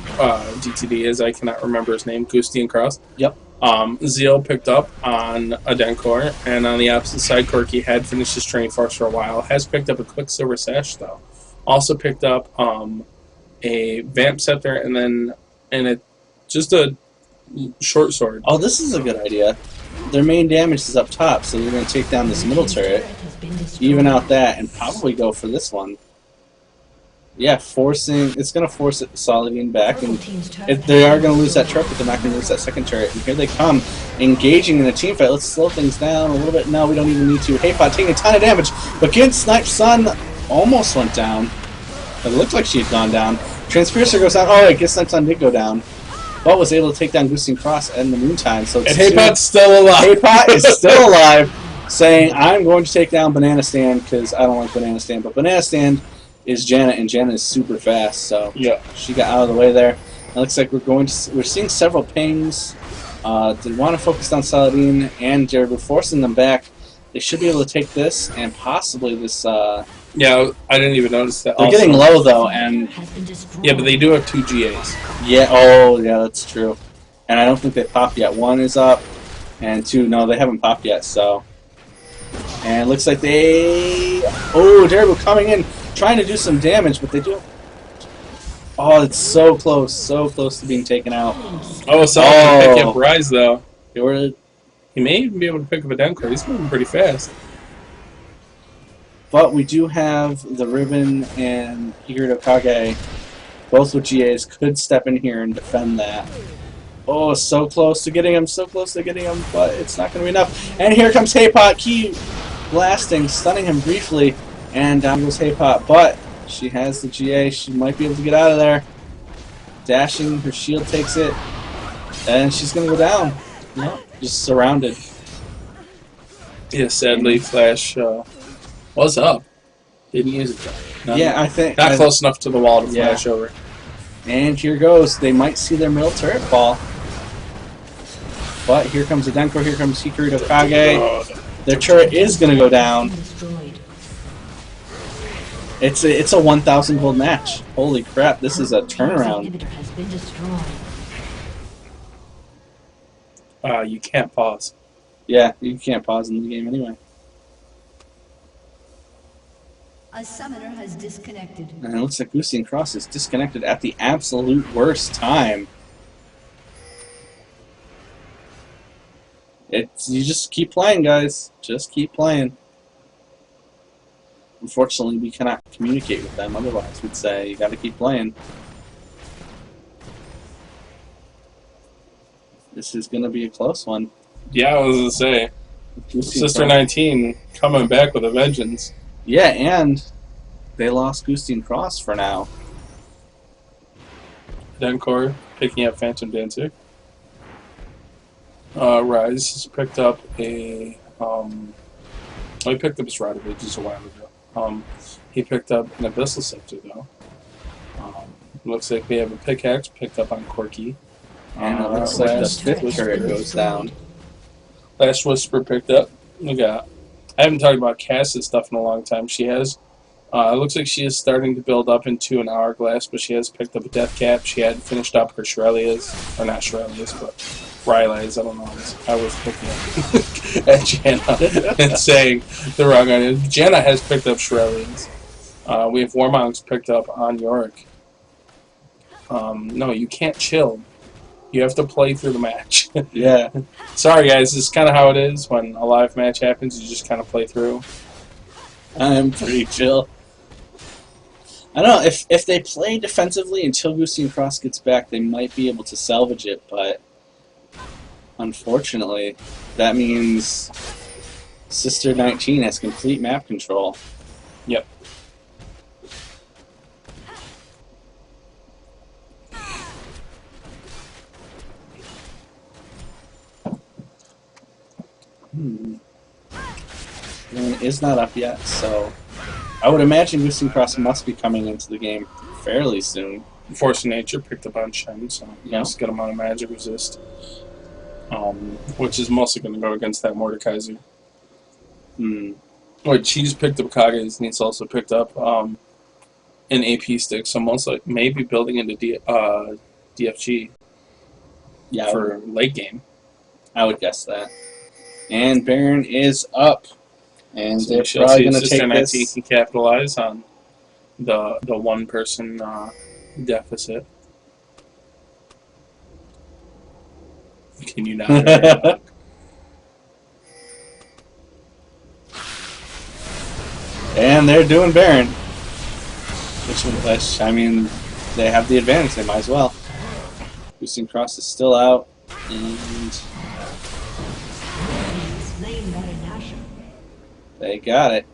DTD as I cannot remember his name, Gusti and Cross. Yep. Zeal picked up on a Denkor, and on the opposite side, Corky had finished his training force for a while. Has picked up a Quicksilver Sash though. Also picked up a Vamp Scepter and just a short sword. Oh, this is a good idea. Their main damage is up top, so they're going to take down this middle turret, even out that, and probably go for this one. Yeah, it's going to force Saladin back, and they are going to lose that turret, but they're not going to lose that second turret. And here they come, engaging in a team fight. Let's slow things down a little bit. No, we don't even need to. Haypot taking a ton of damage, but getting sniped. Sun almost went down. It looked like she had gone down. Transpiercer goes down. Oh, I guess Sniped Sun did go down. But was able to take down Boosting Cross in the meantime. So And Haypot's still alive. Haypot is still alive, saying, I'm going to take down Banana Stand because I don't like Banana Stand. But Banana Stand is Janna, and Janna is super fast. So yeah, she got out of the way there. It looks like we're seeing several pings. They want to focus on Saladin and Derbu, forcing them back. They should be able to take this and possibly this. Yeah, I didn't even notice that. They're also getting low though, and yeah, but they do have 2 GAs. yeah, oh yeah, that's true. And I don't think they popped yet. 1 is up, and 2, no, they haven't popped yet. So, and it looks like Derbu coming in, trying to do some damage, but they do. Oh, it's so close to being taken out. Oh, Saladin picking up Rise though. He may even be able to pick up a Denkor. He's moving pretty fast. But we do have the Ribbon and Higuro Kage, both with GAs, could step in here and defend that. Oh, so close to getting him, but it's not going to be enough. And here comes Haypot, Key blasting, stunning him briefly, and down goes Haypot. But she has the GA, she might be able to get out of there. Dashing, her shield takes it, and she's going to go down. No, just surrounded. Yeah, sadly, Flash was up. Didn't use it though. Yeah, I think not close enough to the wall to flash over. And here goes. They might see their middle turret fall. But here comes the Denkor, here comes Hikari Kage. Their turret is going to go down. It's a 1,000 gold match. Holy crap, this is a turnaround. You can't pause. Yeah, you can't pause in the game anyway. A summoner has disconnected. And it looks like Lucy and Cross is disconnected at the absolute worst time. You just keep playing, guys. Just keep playing. Unfortunately, we cannot communicate with them. Otherwise, we'd say you got to keep playing. This is going to be a close one. Yeah, I was going to say. Sistar19 coming back with a vengeance. Yeah, and they lost Gusti and Cross for now. Denkor picking up Phantom Dancer. Rise has picked up a... he picked up his Rider just a while ago. He picked up an Abyssal Scepter, though. Looks like we have a Pickaxe picked up on Corky. And it looks like the 5th turret goes down. Last Whisper picked up. I haven't talked about Cass's stuff in a long time. She has. It looks like she is starting to build up into an Hourglass, but she has picked up a Death Cap. She had finished up her Shurelias. Or not Shurelias, but Rylai's. I don't know. I was looking at Janna and saying the wrong idea. Janna has picked up Shurelias. We have Warmonks picked up on Yorick. No, you can't chill. You have to play through the match. Yeah. Sorry, guys. This is kind of how it is when a live match happens. You just kind of play through. I'm pretty chill. I don't know. If they play defensively until Gusti and Cross gets back, they might be able to salvage it, but unfortunately, that means Sistar19 has complete map control. Yep. And is not up yet, so I would imagine Boosting Cross must be coming into the game fairly soon. Force of Nature picked up on Shen, so Yeah. just get him on a magic resist. Which is mostly going to go against that Mordekaiser. Which he's picked up Kage's, and he's also picked up an AP stick, so most like maybe building into DFG for late game. I would guess that. And Baron is up. And So they're shall probably see going if to take Sistar19 this. can capitalize on the one person deficit. Can you not? And they're doing Baron. Which, I mean, they have the advantage. They might as well. Boosting Cross is still out. And Slain Baron Nashor. they got it.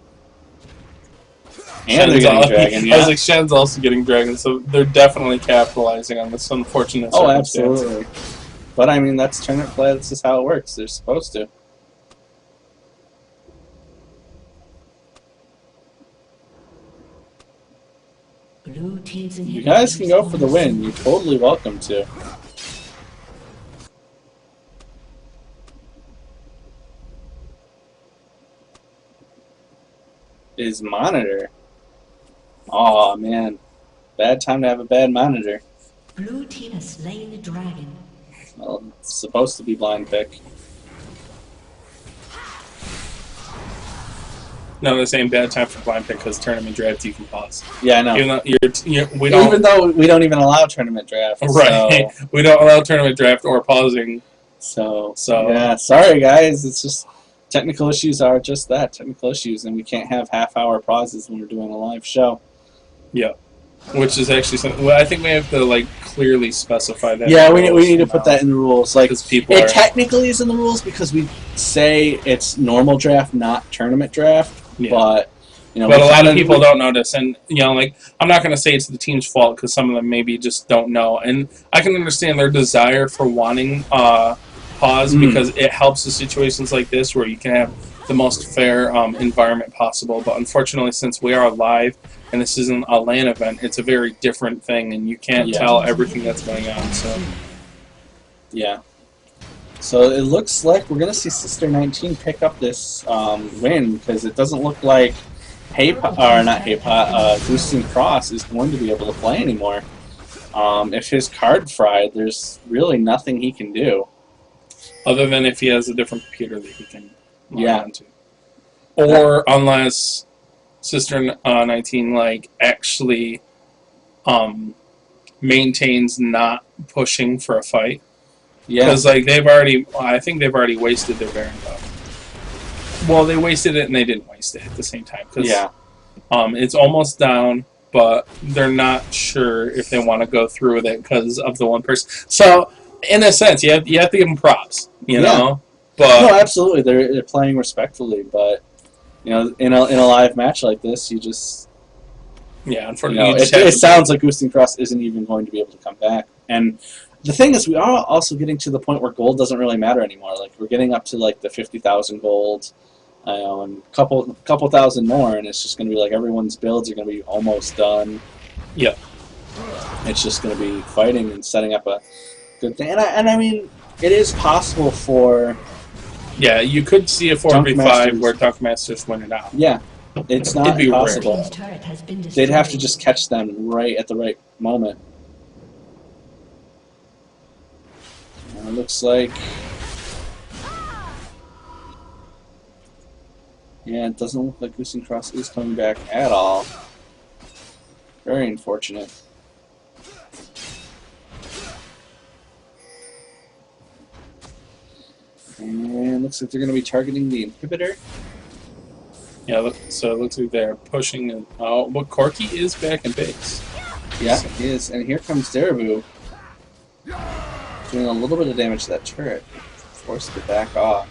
And Shen's they're getting Dragon, I yeah. was like, Shen's also getting Dragon, so they're definitely capitalizing on this unfortunate Oh, circumstance. absolutely. But, I mean, that's tournament play. This is how it works. They're supposed to. Blue team's You guys can go for the win. You're totally welcome to. Is monitor. Aw, man. Bad time to have a bad monitor. Blue team has slain the dragon. Well, it's supposed to be blind pick. No, the same bad time for blind pick because tournament draft you can pause. Yeah, I know. Even though we don't, Even though we don't even allow tournament drafts. right? We don't allow tournament draft or pausing. So So yeah, sorry guys. It's just technical issues are just that, technical issues, and we can't have half-hour pauses when we're doing a live show. yeah, which is actually something. Well, I think we have to like clearly specify that. Yeah, we need to put that in the rules. Like, because people it are. technically is in the rules because we say it's normal draft, not tournament draft. Yeah. But you know, But we a lot kinda- of people don't notice, and you know, like I'm not going to say it's the team's fault because some of them maybe just don't know, and I can understand their desire for wanting pause because it helps in situations like this where you can have the most fair environment possible. But unfortunately, since we are live and this isn't a LAN event, it's a very different thing, and you can't tell everything that's going on. So yeah. So it looks like we're going to see Sistar19 pick up this win because it doesn't look like Boosting Cross is going to be able to play anymore. If his card fried, there's really nothing he can do. other than if he has a different computer that he can log Yeah. onto, or unless Sistar19 like actually maintains not pushing for a fight. Yeah. Because like I think they've already wasted their Baron buff. Well, they wasted it and they didn't waste it at the same time. Cause, Yeah. it's almost down, but they're not sure if they want to go through with it because of the one person. So, in a sense, you have to give them props, you know. But No, absolutely. They're playing respectfully, but you know, in a live match like this, you just unfortunately, it sounds like Boosting Cross isn't even going to be able to come back. And the thing is, we are also getting to the point where gold doesn't really matter anymore. Like we're getting up to like the 50,000 gold, and a couple thousand more, and it's just going to be like everyone's builds are going to be almost done. Yeah. It's just going to be fighting and setting up a good thing. And I mean, it is possible for. Yeah, you could see a 4v5 DunkMasters. where DunkMasters win it out. Yeah, it's not It'd be rare. impossible. Team's turret has been They'd have to destroyed. just catch them right at the right moment. It looks like... Yeah, it doesn't look like Boosting Cross is coming back at all. Very unfortunate. And looks like they're going to be targeting the inhibitor. Yeah, so it looks like they're pushing. But Corky is back in base. Yeah, he is. And here comes Darabu. Doing a little bit of damage to that turret. Forced to back off.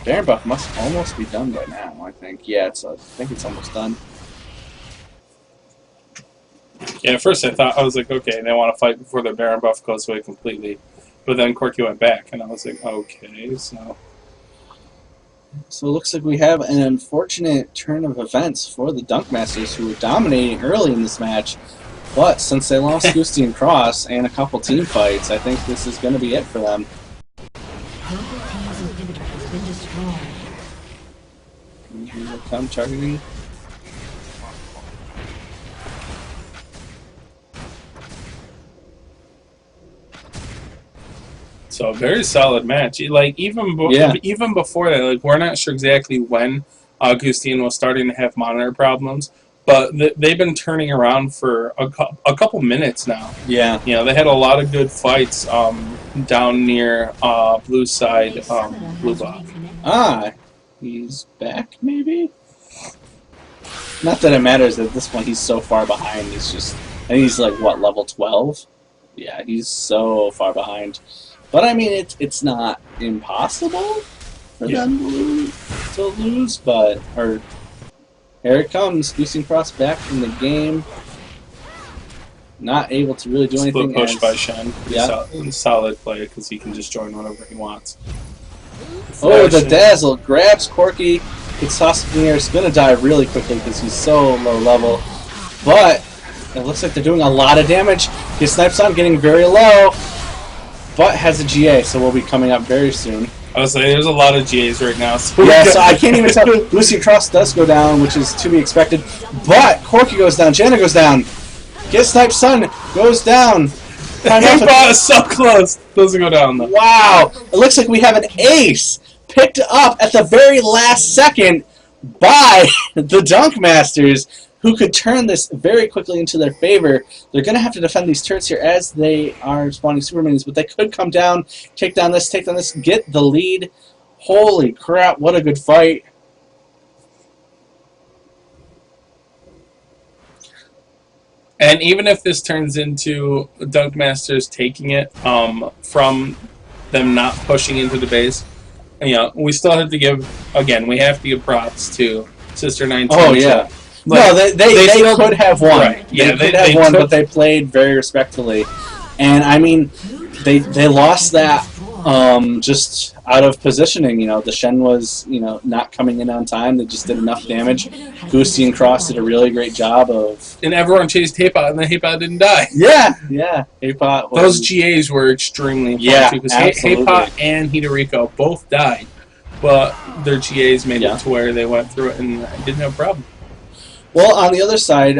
Baron buff must almost be done by now, I think. Yeah, I think it's almost done. Yeah, at first I was like, okay, they want to fight before their Baron buff goes away completely. But then Corky went back, and I was like, okay, so... So it looks like we have an unfortunate turn of events for the DunkMasters, who were dominating early in this match. But since they lost Goosty and Cross and a couple team fights, I think this is going to be it for them. Purple team's inhibitor has been destroyed. Here they come targeting. So a very solid match. Like even before that, like we're not sure exactly when Augustine was starting to have monitor problems, but they've been turning around for a couple minutes now. Yeah, You know, they had a lot of good fights down near blue side, blue buff. Ah, he's back, maybe? Not that it matters at this point, he's so far behind. He's just, I think he's like, what, level 12? Yeah, he's so far behind. But I mean, it's not impossible for them to lose, but, or, here it comes, Goosey Cross back in the game. Not able to really do anything. Split push by Shen. Yeah. Solid play because he can just join whenever he wants. Oh, the Dazzle grabs Corky, gets tossed in the air. It's going to die really quickly because he's so low level. But it looks like they're doing a lot of damage. His Snipes on getting very low, but has a GA, so we'll be coming up very soon. I was like, there's a lot of GAs right now. So Yeah, so I can't even tell. Lucy Cross does go down, which is to be expected. But Corky goes down, Janna goes down. Get Snipe Sun goes down. Headbot is so close. Doesn't go down though. Wow, it looks like we have an ace picked up at the very last second by the DunkMasters, who could turn this very quickly into their favor. They're going to have to defend these turrets here as they are spawning super minis, but they could come down, take down this, get the lead. Holy crap, what a good fight. And even if this turns into DunkMasters taking it from them not pushing into the base, you know, we still have to give, again, we have to give props to Sistar19. Oh, yeah. Like, no, they still could have won. Right. Yeah, they could have won, but they played very respectfully. And, I mean, they lost that just out of positioning. You know, the Shen was, you know, not coming in on time. They just did enough damage. Goosey and Cross did a really great job of... And everyone chased Haypot, and then Haypot didn't die. Yeah, yeah. Haypot was... Those GAs were extremely important, Yeah, too, because absolutely. Haypot and Hidoriko both died, but their GAs made it to where they went through it and didn't have a problem. Well, on the other side,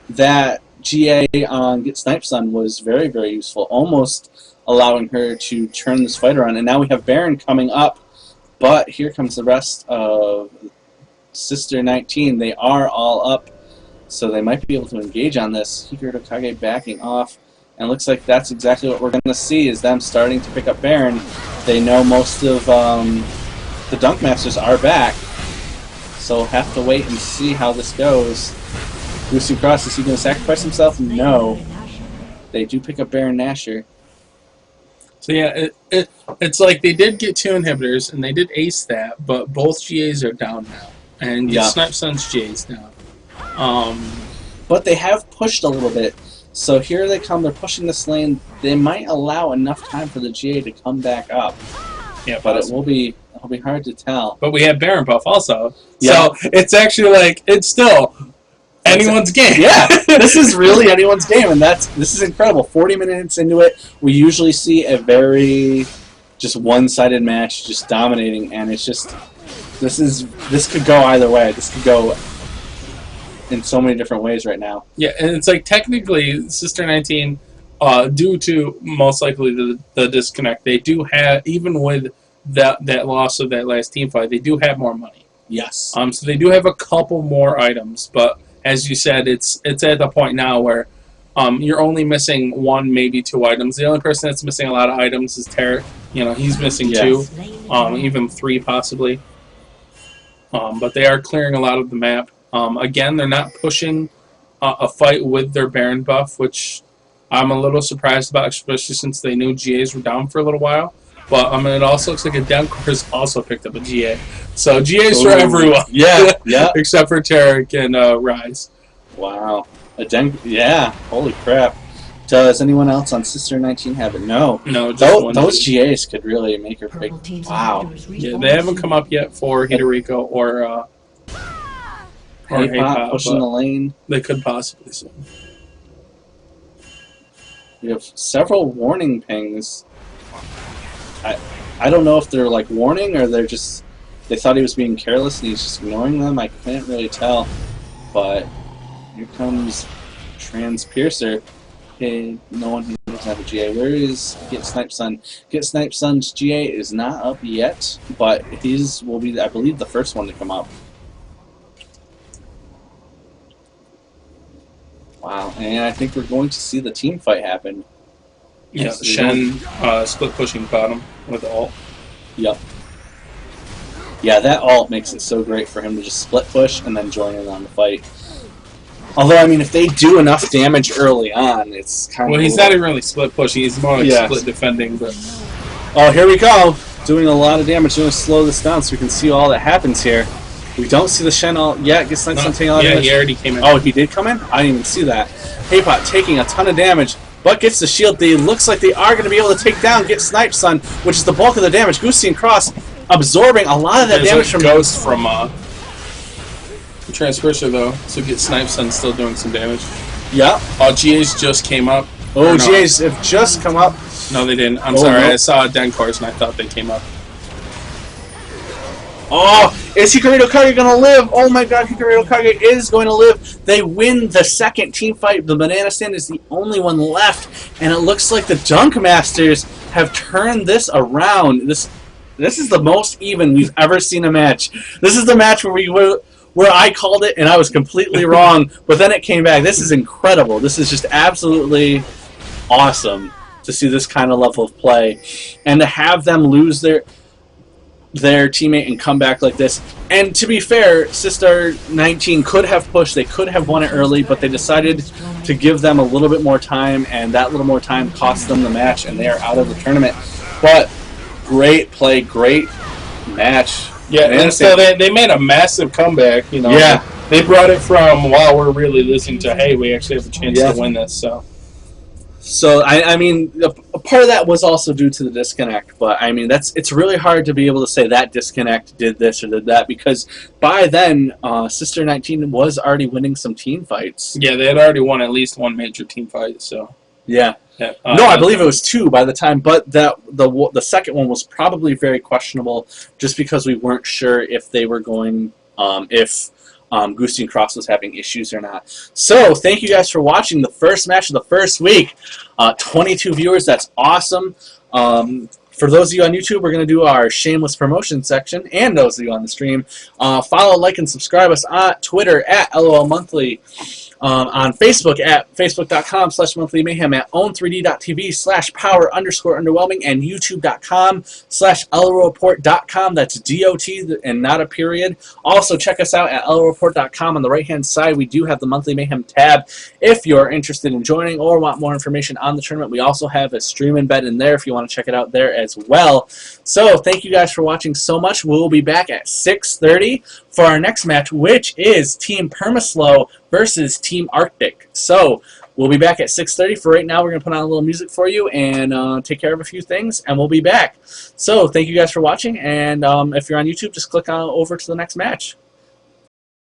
that GA on Get Snipes on was very, very useful, almost allowing her to turn this fight around. And now we have Baron coming up, but here comes the rest of Sistar19. They are all up, so they might be able to engage on this. Hikaru Kage backing off, and looks like that's exactly what we're going to see, is them starting to pick up Baron. They know most of the DunkMasters are back, so we'll have to wait and see how this goes. Goosey Cross, is he going to sacrifice himself? No. They do pick up Baron Nashor. So yeah, it's like they did get 2 inhibitors, and they did ace that, but both GAs are down now. And Snipe Sun's GA's down. But they have pushed a little bit. So here they come, they're pushing this lane. They might allow enough time for the GA to come back up. Yeah, but it'll be hard to tell. But we have Baron buff also. Yeah. So it's actually like, it's still anyone's game. Yeah, this is really anyone's game, and this is incredible. 40 minutes into it, we usually see a very just one-sided match, just dominating, and it's just this could go either way. This could go in so many different ways right now. Yeah, and it's like technically Sistar19, due to most likely the disconnect, they do have, even with that loss of that last team fight, they do have more money. Yes. So they do have a couple more items, but as you said, it's at the point now where you're only missing 1, maybe 2 items. The only person that's missing a lot of items is Tarek. You know, he's missing 2, even 3 possibly. But they are clearing a lot of the map. Again, they're not pushing a fight with their Baron buff, which I'm a little surprised about, especially since they knew GAs were down for a little while. But it also looks like a Denkor's also picked up a GA. So GA's for Ooh. everyone. Yeah, yeah. Except for Tarek and Rise. Wow. Yeah, holy crap. Does anyone else on Sister19 have it? No. No, just one. Those GAs could really make or break. Purple team's Wow. inhibitors Yeah, respawn they haven't soon. come up yet for Hidoriko or Hey, Pop Pop, pushing but the lane. they could possibly soon. We have several warning pings. I don't know if they're like warning or they thought he was being careless and he's just ignoring them. I can't really tell. But here comes Transpiercer. Okay, no one who doesn't have a GA. Where is Get Snipe Sun? Get Snipe Sun's GA is not up yet, but his will be, I believe, the first one to come up. Wow, and I think we're going to see the team fight happen. Yeah, Yes, Shen split pushing bottom with ult. Yep. Yeah, that ult makes it so great for him to just split push and then join in on the fight. Although, I mean, if they do enough damage early on, it's kind of... Well, he's not even really split pushing. He's more like Yeah. split defending. But Oh, here we go. Doing a lot of damage. Going to slow this down so we can see all that happens here. We don't see the Shen ult yet. Gets Snipe Sun taking a lot of damage. he already came in. Oh, he did come in? I didn't even see that. Haypot taking a ton of damage, but gets the shield. They looks like they are going to be able to take down Get Snipe Sun, which is the bulk of the damage. Goosey and Cross absorbing a lot of that There's damage a from Ghost from Transpercer, though, so Get Snipe Sun still doing some damage. Yeah. Oh, GA's just came up. Oh, Or no. GAs have just come up. No, they didn't. I'm Oh, sorry. no. I saw Denkor's and I thought they came up. Oh, is Hikaru Kage going to live? Oh my god, Hikaru Kage is going to live. They win the second team fight. The Banana Stand is the only one left, and it looks like the TheDunkMasters have turned this around. This is the most even we've ever seen a match. This is the match where I called it and I was completely wrong, but then it came back. This is incredible. This is just absolutely awesome to see this kind of level of play, and to have them lose their teammate and come back like this. And to be fair, Sistar19 could have pushed, they could have won it early, but they decided to give them a little bit more time, and that little more time cost them the match, and they are out of the tournament. But great play, great match. Yeah, and so they made a massive comeback, you know. Yeah. They brought it from, wow, we're really losing to, hey, we actually have a chance to win this, so. So, I mean, a part of that was also due to the disconnect, but I mean, it's really hard to be able to say that disconnect did this or did that, because by then, Sistar19 was already winning some team fights. Yeah, they had already won at least one major team fight, so. Yeah. Yeah, No, I believe it was 2 by the time, but the second one was probably very questionable, just because we weren't sure if they were going, if Goosey and Cross was having issues or not. So, thank you guys for watching the first match of the first week. 22 viewers, that's awesome. For those of you on YouTube, we're going to do our shameless promotion section, and those of you on the stream, follow, like, and subscribe us on Twitter at LOL Monthly. On Facebook at facebook.com/monthlymayhem, at own3d.tv/power_underwhelming, and youtube.com/LoLReportDotCom. That's DOT and not a period. Also, check us out at LoLReportDotCom. On the right-hand side, we do have the Monthly Mayhem tab if you're interested in joining or want more information on the tournament. We also have a stream embed in there if you want to check it out there as well. So, thank you guys for watching so much. We'll be back at 6:30 for our next match, which is Team Permaslow versus Team Arctic. So, we'll be back at 6:30. For right now, we're going to put on a little music for you and take care of a few things, and we'll be back. So, thank you guys for watching, and if you're on YouTube, just click on over to the next match.